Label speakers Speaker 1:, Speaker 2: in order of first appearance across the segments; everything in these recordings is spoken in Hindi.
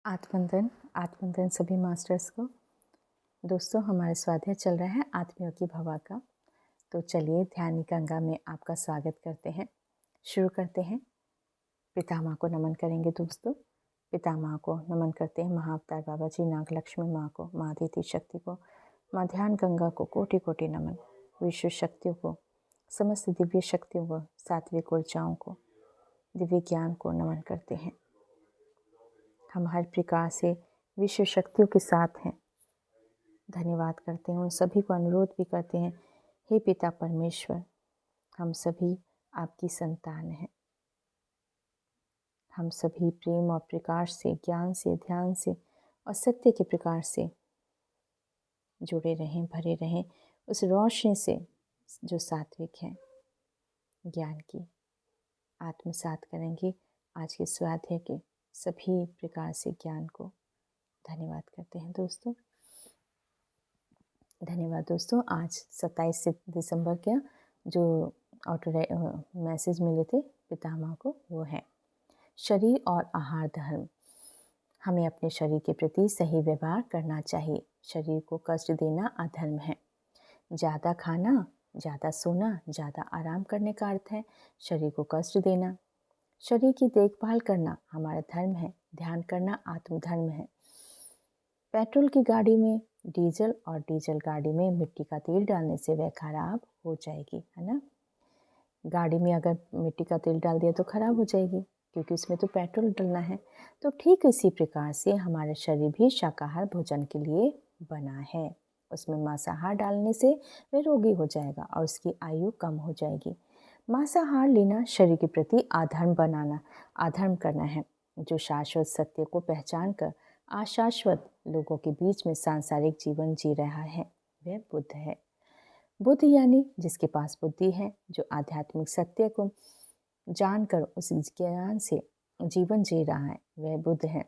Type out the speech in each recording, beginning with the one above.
Speaker 1: आत्मवंदन सभी मास्टर्स को। दोस्तों, हमारे स्वाध्याय चल रहा है आत्मियों की भवा का। तो चलिए ध्यान गंगा में आपका स्वागत करते हैं। शुरू करते हैं। पितामह को नमन करेंगे दोस्तों। पितामह को नमन करते हैं। महाअवतार बाबा जी, नाग लक्ष्मी माँ को, माँ आदित्य शक्ति को, माँ ध्यान गंगा को कोटि कोटि नमन। विश्व शक्तियों को, समस्त दिव्य शक्तियों को, सात्विक ऊर्जाओं को, दिव्य ज्ञान को नमन करते हैं। हम हर प्रकार से विश्व शक्तियों के साथ हैं। धन्यवाद करते हैं। उन सभी को अनुरोध भी करते हैं, हे पिता परमेश्वर, हम सभी आपकी संतान हैं। हम सभी प्रेम और प्रकाश से, ज्ञान से, ध्यान से और सत्य के प्रकाश से जुड़े रहें, भरे रहें उस रोशनी से जो सात्विक है, ज्ञान की। आत्मसात करेंगे आज के स्वाध्याय के सभी प्रकार से ज्ञान को। धन्यवाद करते हैं दोस्तों। धन्यवाद दोस्तों। आज 27 दिसंबर का जो मैसेज मिले थे पितामह को, वो है शरीर और आहार धर्म। हमें अपने शरीर के प्रति सही व्यवहार करना चाहिए। शरीर को कष्ट देना अधर्म है। ज़्यादा खाना, ज़्यादा सोना, ज़्यादा आराम करने का अर्थ है शरीर को कष्ट देना। शरीर की देखभाल करना हमारा धर्म है। ध्यान करना आत्मधर्म है। पेट्रोल की गाड़ी में डीजल और डीजल गाड़ी में मिट्टी का तेल डालने से वह खराब हो जाएगी, है ना। गाड़ी में अगर मिट्टी का तेल डाल दिया तो खराब हो जाएगी, क्योंकि उसमें तो पेट्रोल डलना है। तो ठीक इसी प्रकार से हमारा शरीर भी शाकाहार भोजन के लिए बना है। उसमें मांसाहार डालने से वह रोगी हो जाएगा और उसकी आयु कम हो जाएगी। मांसाहार लेना शरीर के प्रति आधर्म करना है। जो शाश्वत सत्य को पहचान कर अशाश्वत लोगों के बीच में सांसारिक जीवन जी रहा है, वह बुद्ध है। बुद्ध यानी जिसके पास बुद्धि है, जो आध्यात्मिक सत्य को जानकर उस ज्ञान से जीवन जी रहा है, वह बुद्ध है।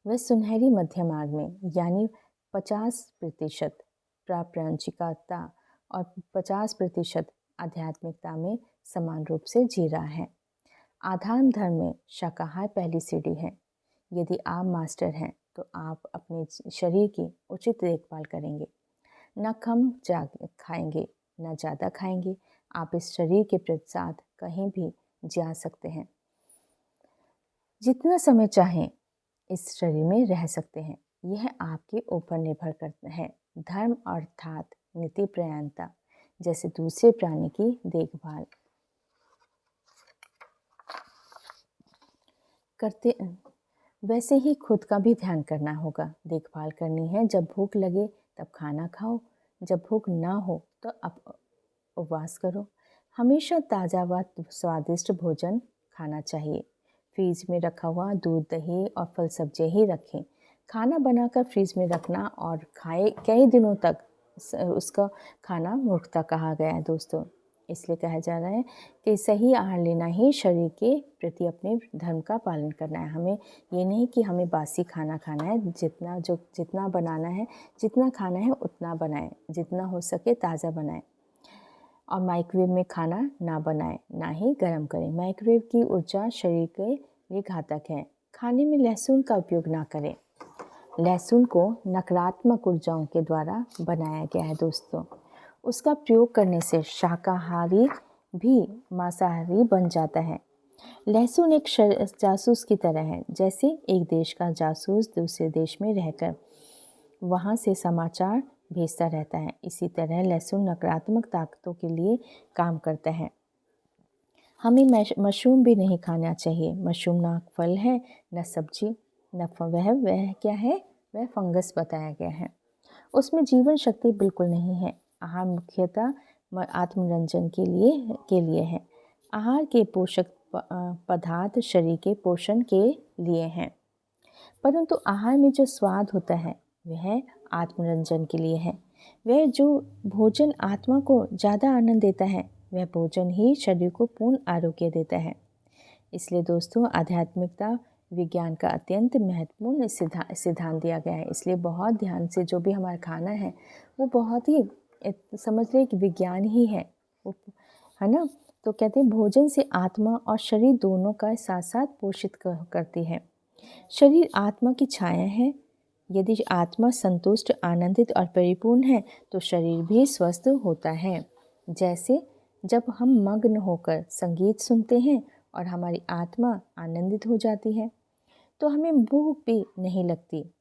Speaker 1: वह सुनहरी मध्य मार्ग में यानी 50% प्रापंचिकता और 50% आध्यात्मिकता में समान रूप से जी रहा है। आधार धर्म में शाकाहार पहली सीढ़ी है। यदि आप मास्टर हैं तो आप अपने शरीर की उचित देखभाल करेंगे। न कम खाएंगे, न ज़्यादा खाएंगे। आप इस शरीर के साथ कहीं भी जा सकते हैं। जितना समय चाहें इस शरीर में रह सकते हैं। यह आपके ऊपर निर्भर करता है। धर्म अर्थात नीति प्रयाणता, जैसे दूसरे प्राणी की देखभाल करते, वैसे ही खुद का भी ध्यान करना होगा। देखभाल करनी है। जब भूख लगे तब खाना खाओ, जब भूख ना हो तो उपवास करो। हमेशा ताज़ा व स्वादिष्ट भोजन खाना चाहिए। फ्रीज में रखा हुआ दूध, दही और फल सब्जी ही रखें। खाना बनाकर फ्रीज में रखना और खाए कई दिनों तक उसका खाना मूर्खता कहा गया है दोस्तों। इसलिए कहा जा रहा है कि सही आहार लेना ही शरीर के प्रति अपने धर्म का पालन करना है। हमें ये नहीं कि हमें बासी खाना खाना है। जितना बनाना है, जितना खाना है उतना बनाएं, जितना हो सके ताज़ा बनाएं। और माइक्रोवेव में खाना ना बनाएं, ना ही गर्म करें। माइक्रोवेव की ऊर्जा शरीर के लिए घातक है। खाने में लहसुन का उपयोग ना करें। लहसुन को नकारात्मक ऊर्जाओं के द्वारा बनाया गया है दोस्तों। उसका प्रयोग करने से शाकाहारी भी मांसाहारी बन जाता है। लहसुन एक जासूस की तरह है। जैसे एक देश का जासूस दूसरे देश में रहकर वहाँ से समाचार भेजता रहता है, इसी तरह लहसुन नकारात्मक ताकतों के लिए काम करता है। हमें मशरूम भी नहीं खाना चाहिए। मशरूम ना फल है, न सब्जी, न वह क्या है, वह फंगस बताया गया है। उसमें जीवन शक्ति बिल्कुल नहीं है। आहार मुख्यतः आत्मरंजन के लिए है। आहार के पोषक पदार्थ शरीर के पोषण के लिए हैं, परंतु आहार में जो स्वाद होता है वह आत्मरंजन के लिए है। वह जो भोजन आत्मा को ज़्यादा आनंद देता है, वह भोजन ही शरीर को पूर्ण आरोग्य देता है। इसलिए दोस्तों, आध्यात्मिकता विज्ञान का अत्यंत महत्वपूर्ण सिद्धांत दिया गया है। इसलिए बहुत ध्यान से जो भी हमारा खाना है वो बहुत ही समझ ले कि विज्ञान ही है वो, है ना। तो कहते हैं भोजन से आत्मा और शरीर दोनों का साथ साथ पोषित करती है। शरीर आत्मा की छाया है। यदि आत्मा संतुष्ट, आनंदित और परिपूर्ण है तो शरीर भी स्वस्थ होता है। जैसे जब हम मग्न होकर संगीत सुनते हैं और हमारी आत्मा आनंदित हो जाती है तो हमें भूख भी नहीं लगती।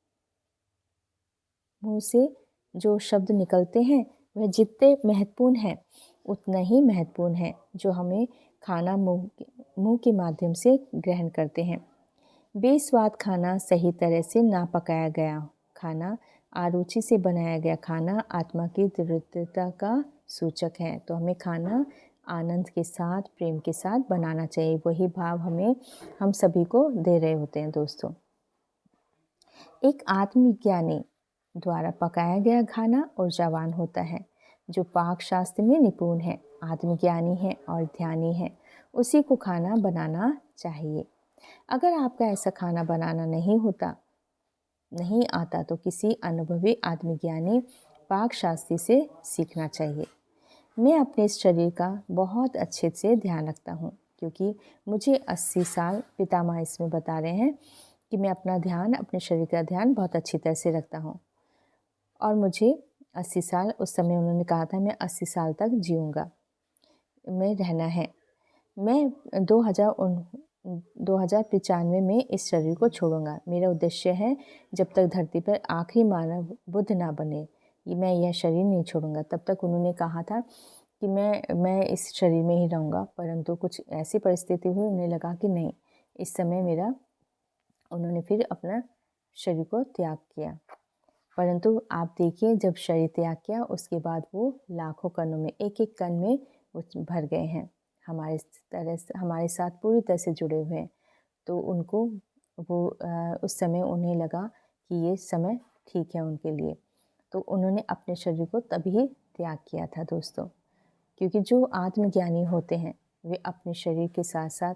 Speaker 1: मुंह से जो शब्द निकलते हैं वह जितने महत्वपूर्ण हैं उतना ही महत्वपूर्ण है जो हमें खाना मुंह के माध्यम से ग्रहण करते हैं। बेस्वाद खाना, सही तरह से ना पकाया गया खाना, आरुचि से बनाया गया खाना आत्मा की दृढ़ता का सूचक है। तो हमें खाना आनंद के साथ, प्रेम के साथ बनाना चाहिए। वही भाव हम सभी को दे रहे होते हैं दोस्तों। एक आत्मविज्ञानी द्वारा पकाया गया खाना ऊर्जावान होता है। जो पाक शास्त्र में निपुण है, आत्मज्ञानी है और ध्यानी है, उसी को खाना बनाना चाहिए। अगर आपका ऐसा खाना बनाना नहीं आता तो किसी अनुभवी आत्मज्ञानी पाक शास्त्री से सीखना चाहिए। मैं अपने इस शरीर का बहुत अच्छे से ध्यान रखता हूँ क्योंकि मुझे 80 साल पितामह इसमें बता रहे हैं कि मैं अपने शरीर का ध्यान बहुत अच्छी तरह से रखता हूँ और मुझे 80 साल, उस समय उन्होंने कहा था मैं 80 साल तक जीऊँगा, मैं रहना है। मैं 2095 में इस शरीर को छोड़ूंगा। मेरा उद्देश्य है जब तक धरती पर आखिरी मानव बुद्ध ना बने मैं यह शरीर नहीं छोड़ूंगा। तब तक उन्होंने कहा था कि मैं इस शरीर में ही रहूँगा, परंतु कुछ ऐसी परिस्थिति हुई, उन्हें लगा कि नहीं, इस समय उन्होंने फिर अपना शरीर को त्याग किया। परंतु आप देखिए, जब शरीर त्याग किया उसके बाद वो लाखों कणों में, एक एक कण में वो भर गए हैं, हमारे साथ पूरी तरह से जुड़े हुए हैं। तो उनको उस समय उन्हें लगा कि ये समय ठीक है उनके लिए, तो उन्होंने अपने शरीर को तभी त्याग किया था दोस्तों। क्योंकि जो आत्मज्ञानी होते हैं वे अपने शरीर के साथ साथ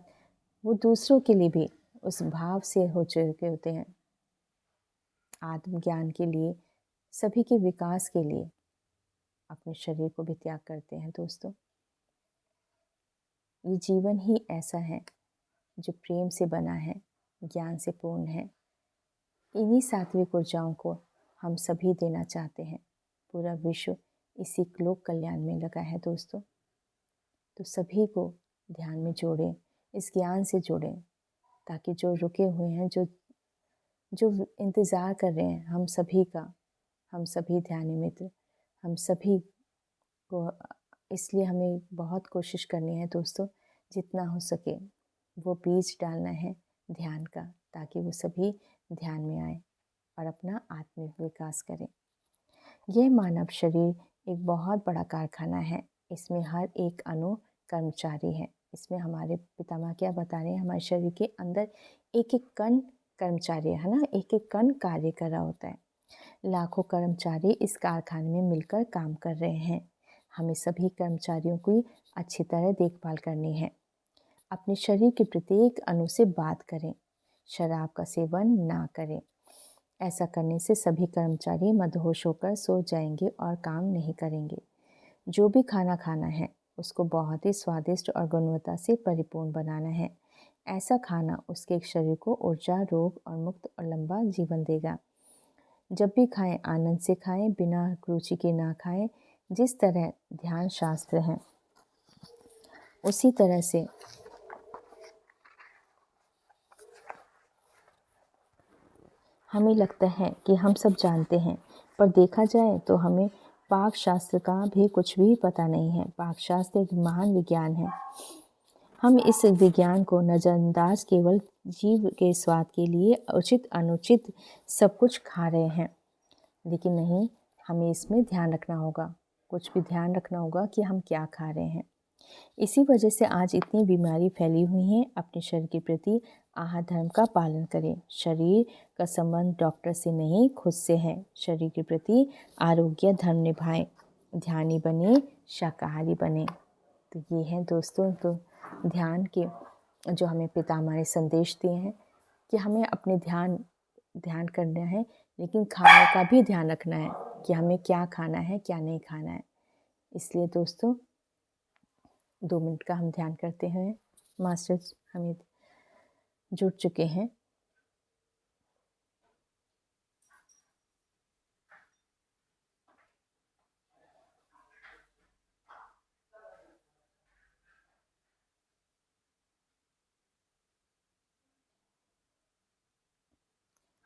Speaker 1: वो दूसरों के लिए भी उस भाव से हो चुके होते हैं, आत्मज्ञान के लिए, सभी के विकास के लिए अपने शरीर को भी त्याग करते हैं दोस्तों। ये जीवन ही ऐसा है जो प्रेम से बना है, ज्ञान से पूर्ण है। इन्हीं सात्विक ऊर्जाओं को हम सभी देना चाहते हैं। पूरा विश्व इसी लोक कल्याण में लगा है दोस्तों। तो सभी को ध्यान में जोड़ें, इस ज्ञान से जोड़ें, ताकि जो रुके हुए हैं, जो इंतज़ार कर रहे हैं हम सभी का, हम सभी ध्यानी मित्र, हम सभी को, इसलिए हमें बहुत कोशिश करनी है दोस्तों, जितना हो सके वो बीज डालना है ध्यान का, ताकि वो सभी ध्यान में आए और अपना आत्मिक विकास करें। यह मानव शरीर एक बहुत बड़ा कारखाना है। इसमें हर एक अणु कर्मचारी है। इसमें हमारे पितामह क्या बता रहे हैं, हमारे शरीर के अंदर एक एक कण कर्मचारी है ना, एक एक कण कार्य कर रहा होता है। लाखों कर्मचारी इस कारखाने में मिलकर काम कर रहे हैं। हमें सभी कर्मचारियों की अच्छी तरह देखभाल करनी है। अपने शरीर के प्रत्येक अणु से बात करें। शराब का सेवन ना करें। ऐसा करने से सभी कर्मचारी मदहोश होकर सो जाएंगे और काम नहीं करेंगे। जो भी खाना खाना है उसको बहुत ही स्वादिष्ट और गुणवत्ता से परिपूर्ण बनाना है। ऐसा खाना उसके शरीर को ऊर्जा, रोग और मुक्त और लंबा जीवन देगा। जब भी खाएं आनंद से खाएं, बिना रुचि के ना खाएं। जिस तरह ध्यान शास्त्र है उसी तरह से हमें लगता है कि हम सब जानते हैं, पर देखा जाए तो हमें पाक शास्त्र का भी कुछ भी पता नहीं है। पाक शास्त्र एक महान विज्ञान है। हम इस विज्ञान को नज़रअंदाज केवल जीव के स्वाद के लिए उचित अनुचित सब कुछ खा रहे हैं, लेकिन नहीं, हमें इसमें ध्यान रखना होगा, कुछ भी ध्यान रखना होगा कि हम क्या खा रहे हैं। इसी वजह से आज इतनी बीमारी फैली हुई है। अपने शरीर के प्रति आहार धर्म का पालन करें। शरीर का संबंध डॉक्टर से नहीं, खुद से है। शरीर के प्रति आरोग्य धर्म निभाएं। ध्यानी बने, शाकाहारी बने। तो ये हैं दोस्तों तो ध्यान के जो हमें पितामह ने संदेश दिए हैं कि हमें अपने ध्यान करना है, लेकिन खाने का भी ध्यान रखना है कि हमें क्या खाना है, क्या नहीं खाना है। इसलिए दोस्तों 2 मिनट का हम ध्यान करते हैं। मास्टर्स हमें जुड़ चुके हैं।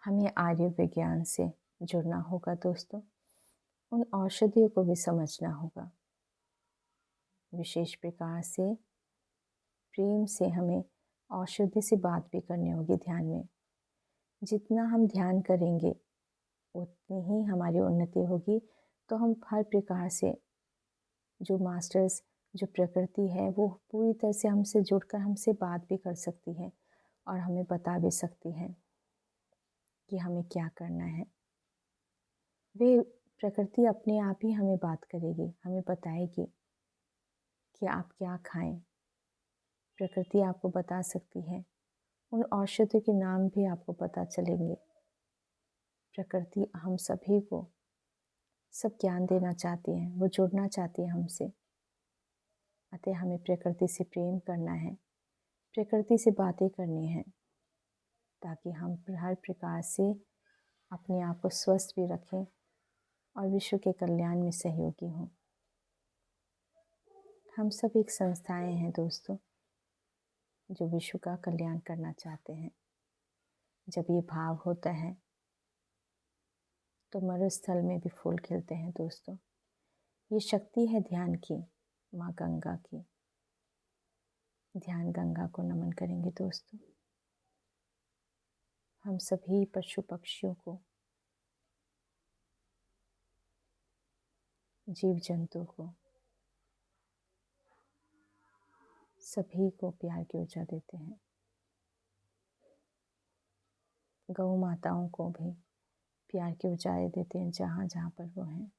Speaker 1: हमें आयुर्विज्ञान से जुड़ना होगा दोस्तों। उन औषधियों को भी समझना होगा। विशेष प्रकार से प्रेम से हमें औषधि से बात भी करनी होगी ध्यान में। जितना हम ध्यान करेंगे उतनी ही हमारी उन्नति होगी। तो हम हर प्रकार से जो मास्टर्स, जो प्रकृति है, वो पूरी तरह से हमसे जुड़कर हमसे बात भी कर सकती है और हमें बता भी सकती है कि हमें क्या करना है। वे प्रकृति अपने आप ही हमें बात करेगी, हमें बताएगी कि आप क्या खाएं। प्रकृति आपको बता सकती है। उन औषधियों के नाम भी आपको पता चलेंगे। प्रकृति हम सभी को सब ज्ञान देना चाहती है, वो जुड़ना चाहती है हमसे। अतः हमें प्रकृति से प्रेम करना है, प्रकृति से बातें करनी है, ताकि हम हर प्रकार से अपने आप को स्वस्थ भी रखें और विश्व के कल्याण में सहयोगी हों। हम सब एक संस्थाएं हैं दोस्तों, जो विश्व का कल्याण करना चाहते हैं। जब ये भाव होता है तो मरुस्थल में भी फूल खिलते हैं दोस्तों। ये शक्ति है ध्यान की, माँ गंगा की। ध्यान गंगा को नमन करेंगे दोस्तों। हम सभी पशु पक्षियों को, जीव जंतु को, सभी को प्यार की ऊर्जा देते हैं। गौ माताओं को भी प्यार की ऊर्जाएं देते हैं जहाँ जहाँ पर वो हैं।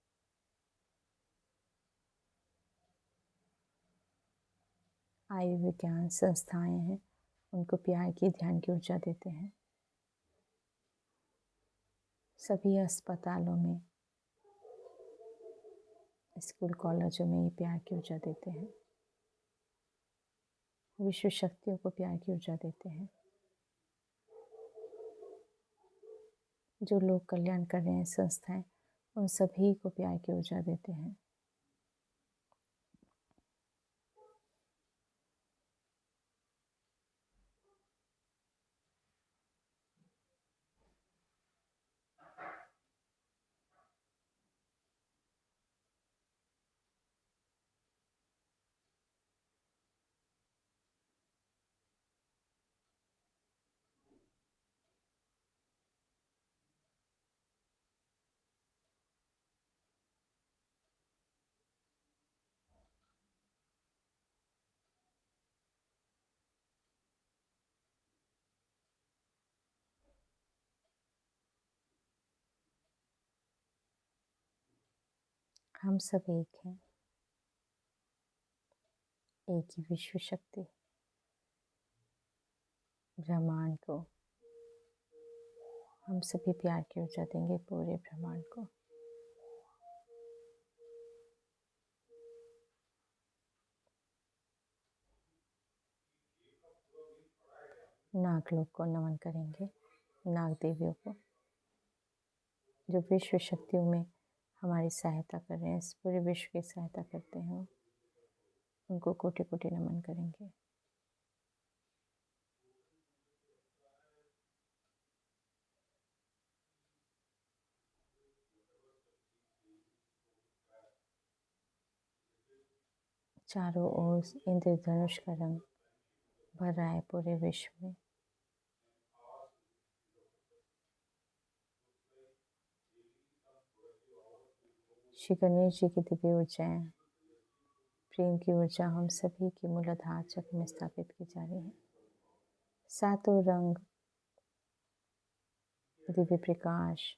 Speaker 1: आयुर्विज्ञान संस्थाएं हैं, उनको प्यार की, ध्यान की ऊर्जा देते हैं। सभी अस्पतालों में, स्कूल कॉलेजों में ये प्यार की ऊर्जा देते हैं। विश्व शक्तियों को प्यार की ऊर्जा देते हैं। जो लोग कल्याण कर रहे हैं संस्थाएं, उन सभी को प्यार की ऊर्जा देते हैं। हम सब एक हैं, एक ही विश्व शक्ति। ब्रह्मांड को हम सभी प्यार की ऊर्जा देंगे, पूरे ब्रह्मांड को। नाग लोग को नमन करेंगे, नाग देवियों को, जो विश्व शक्तियों में हमारी सहायता कर रहे हैं, इस पूरे विश्व की सहायता करते हैं। उनको कोटि कोटि नमन करेंगे। चारों ओर इंद्रधनुष का रंग भर रहा है पूरे विश्व में। श्री गणेश जी की दिव्य ऊर्जाएं, प्रेम की ऊर्जा हम सभी की मूलाधार चक्र में स्थापित की जा रही है। सातों रंग, दिव्य प्रकाश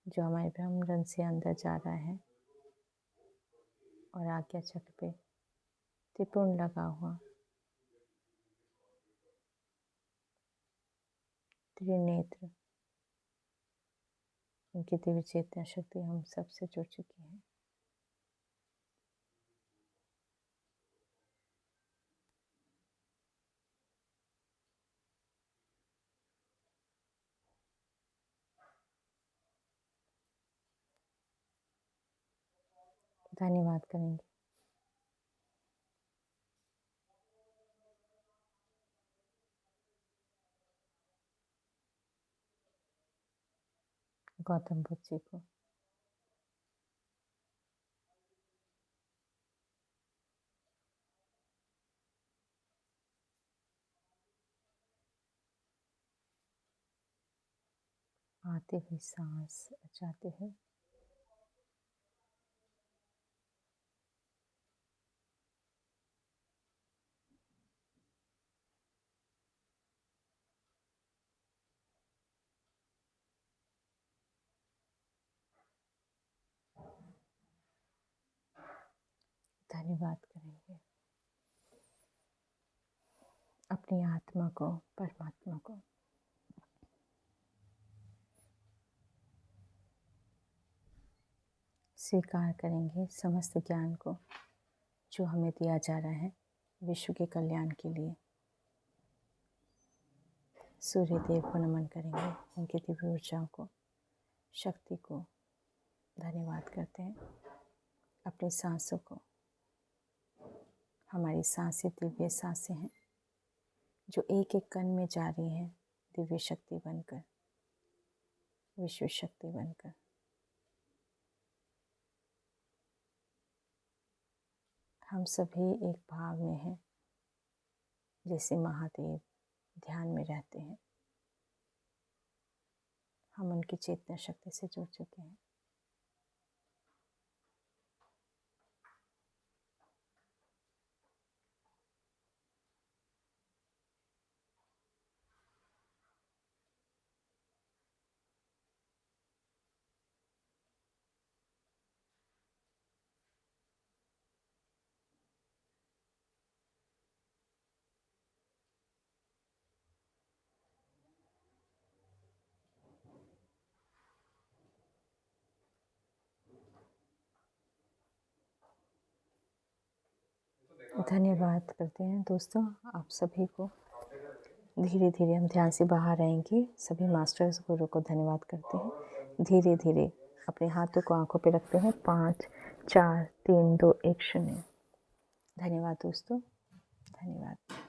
Speaker 1: जो हमारे ब्रह्म रंग से अंदर जा रहा है और आज्ञा चक्र पे त्रिपुण लगा हुआ, त्रिनेत्र, उनकी दिव्य चेतना शक्ति हम सबसे जुड़ चुकी है। धन्यवाद करेंगे। गौतम बुद्ध जी को। आते हुए सांस जाते हुए धन्यवाद करेंगे अपनी आत्मा को, परमात्मा को। स्वीकार करेंगे समस्त ज्ञान को जो हमें दिया जा रहा है विश्व के कल्याण के लिए। सूर्य देव को नमन करेंगे, उनकी दिव्य ऊर्जाओं को, शक्ति को धन्यवाद करते हैं। अपनी सांसों को, हमारी सांसें दिव्य सांसें हैं जो एक एक कण में जा रही हैं दिव्य शक्ति बनकर, विश्व शक्ति बनकर। हम सभी एक भाव में हैं, जैसे महादेव ध्यान में रहते हैं। हम उनकी चेतना शक्ति से जुड़ चुके हैं। धन्यवाद करते हैं दोस्तों आप सभी को। धीरे धीरे हम ध्यान से बाहर आएंगे। सभी मास्टर्स गुरु को धन्यवाद करते हैं। धीरे धीरे अपने हाथों को आंखों पे रखते हैं। 5 4 3 2 1 0। धन्यवाद दोस्तों, धन्यवाद।